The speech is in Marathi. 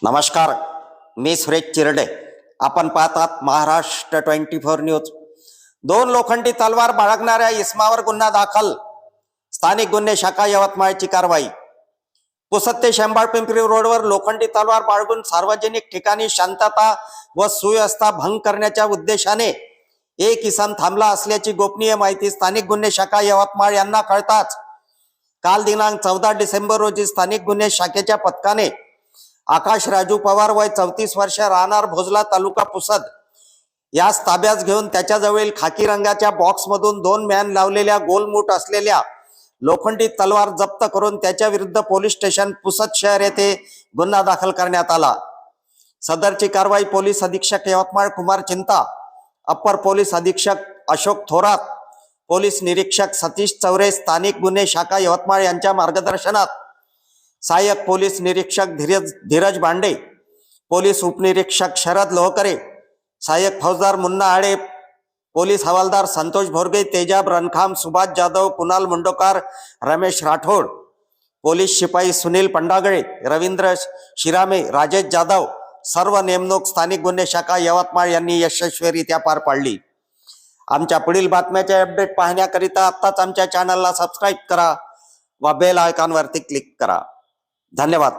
नमस्कार, मी सुरेश चिरडे. आपण पाहतात महाराष्ट्र 24 न्यूज. दोन लोखंडी तलवार बाळगणाऱ्या इसमावर गुन्हा दाखल. स्थानिक गुन्हे शाखा यवतमाळची कारवाई. पुसद ते शेंबाळपिंपरी रोडवर लोखंडी तलवार बाळगून सार्वजनिक ठिकाणी शांतता व सुव्यवस्था भंग करण्याच्या उद्देशाने एक इसम थांबला असल्याची गोपनीय माहिती स्थानिक गुन्हे शाखा यवतमाळ यांना कळताच काल दिनांक 14 डिसेंबर रोजी स्थानिक गुन्हे शाखेच्या पथकाने आकाश राजू पवार वय 34 वर्ष राहणार भोजला तालुका पुसद यास ताब्यात घेऊन त्याच्याजवळील खाकी रंगाच्या बॉक्समधून 2 मॅन लावलेल्या गोलमूठ असलेल्या लोखंडी तलवार जप्त करून त्याच्या विरुद्ध पोलीस स्टेशन पुसद शहर येथे गुन्हा दाखल करण्यात आला. सदरची कारवाई पोलीस अधीक्षक यवतमाळ कुमार चिंता, अप्पर पोलीस अधीक्षक अशोक थोरात, पोलीस निरीक्षक सतीश चौरे, स्थानिक गुन्हे शाखा यवतमाळ यांच्या मार्गदर्शनात सहाय्यक पोलीस निरीक्षक धीरज बांडे, पोलीस उपनिरीक्षक शरद लोहकरे, सहाय्यक फौजदार मुन्ना आडे, पोलीस हवालदार संतोष भोरगे, तेजाब रणखाम, सुभाष जाधव, कुणाल मुंडोकार, रमेश राठोड, पोलीस शिपाई सुनील पंडागळे, रवींद्र शिरामे, राजेश जाधव सर्व नेमणूक स्थानिक गुन्हे शाखा यवतमाळ यांनी यशस्वीरित्या पार पाडली. आमच्या पुढील बातम्याचे अपडेट पाहण्याकरिता आत्ताच आमच्या चॅनलला सबस्क्राईब करा व बेल आयकॉनवरती क्लिक करा. धन्यवाद.